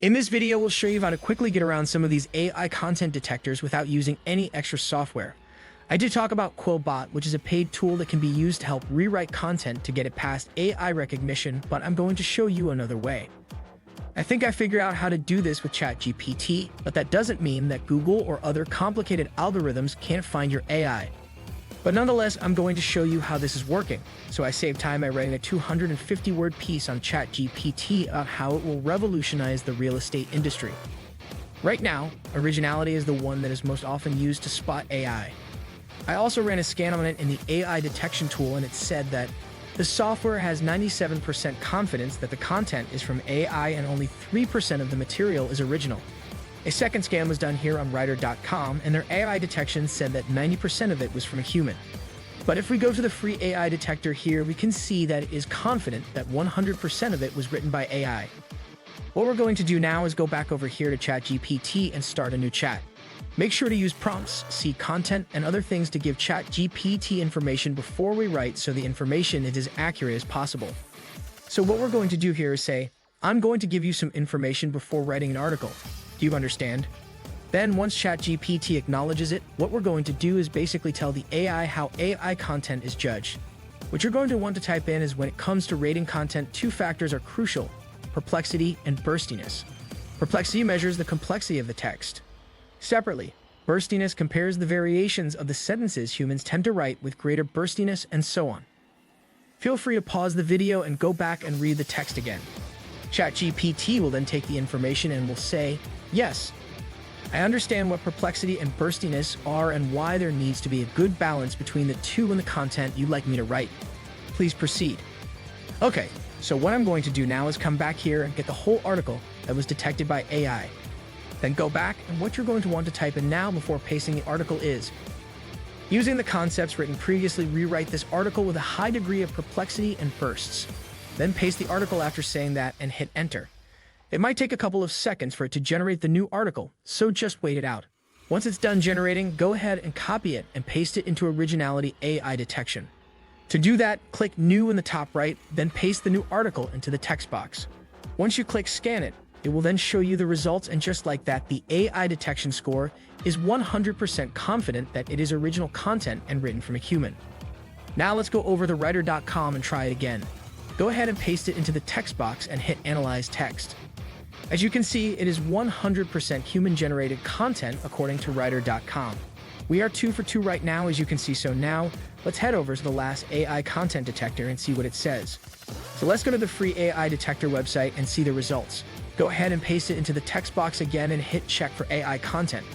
In this video, we'll show you how to quickly get around some of these AI content detectors without using any extra software. I did talk about Quillbot, which is a paid tool that can be used to help rewrite content to get it past AI recognition, but I'm going to show you another way. I think I figured out how to do this with ChatGPT, but that doesn't mean that Google or other complicated algorithms can't find your AI. But nonetheless, I'm going to show you how this is working. So I saved time by writing a 250-word piece on ChatGPT about how it will revolutionize the real estate industry. Right now, originality is the one that is most often used to spot AI. I also ran a scan on it in the AI detection tool, and it said that the software has 97% confidence that the content is from AI and only 3% of the material is original. A second scan was done here on writer.com, and their AI detection said that 90% of it was from a human. But if we go to the free AI detector here, we can see that it is confident that 100% of it was written by AI. What we're going to do now is go back over here to ChatGPT and start a new chat. Make sure to use prompts, see content, and other things to give ChatGPT information before we write so the information is as accurate as possible. So what we're going to do here is say, I'm going to give you some information before writing an article. Do you understand? Then once ChatGPT acknowledges it, what we're going to do is basically tell the AI how AI content is judged. What you're going to want to type in is when it comes to rating content, two factors are crucial: perplexity and burstiness. Perplexity measures the complexity of the text. Separately, burstiness compares the variations of the sentences humans tend to write with greater burstiness, and so on. Feel free to pause the video and go back and read the text again. ChatGPT will then take the information and will say, yes, I understand what perplexity and burstiness are and why there needs to be a good balance between the two in the content you'd like me to write. Please proceed. Okay, so what I'm going to do now is come back here and get the whole article that was detected by AI. Then go back, and what you're going to want to type in now before pasting the article is, using the concepts written previously, rewrite this article with a high degree of perplexity and bursts. Then paste the article after saying that and hit enter. It might take a couple of seconds for it to generate the new article, so just wait it out. Once it's done generating, go ahead and copy it and paste it into Originality AI detection. To do that, click New in the top right, then paste the new article into the text box. Once you click Scan it, it will then show you the results, and just like that, the AI detection score is 100% confident that it is original content and written from a human. Now let's go over to writer.com and try it again. Go ahead and paste it into the text box and hit Analyze Text. As you can see, it is 100% human-generated content according to writer.com. We are 2 for 2 right now, as you can see, so now let's head over to the last AI content detector and see what it says. So let's go to the free AI detector website and see the results. Go ahead and paste it into the text box again and hit Check for AI content.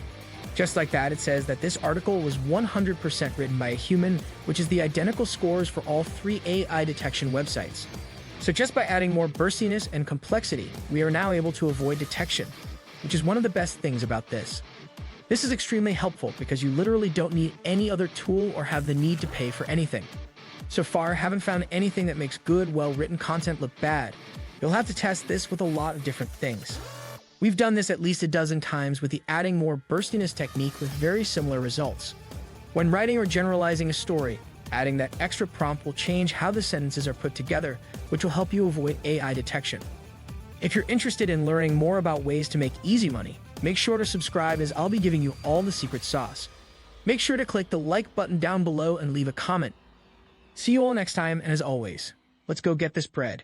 Just like that, it says that this article was 100% written by a human, which is the identical scores for all 3 AI detection websites. So just by adding more burstiness and complexity, we are now able to avoid detection, which is one of the best things about this. This is extremely helpful because you literally don't need any other tool or have the need to pay for anything. So far, haven't found anything that makes good, well-written content look bad. You'll have to test this with a lot of different things. We've done this at least a dozen times with the adding more burstiness technique with very similar results. When writing or generalizing a story, adding that extra prompt will change how the sentences are put together, which will help you avoid AI detection. If you're interested in learning more about ways to make easy money, make sure to subscribe, as I'll be giving you all the secret sauce. Make sure to click the like button down below and leave a comment. See you all next time, and as always, let's go get this bread.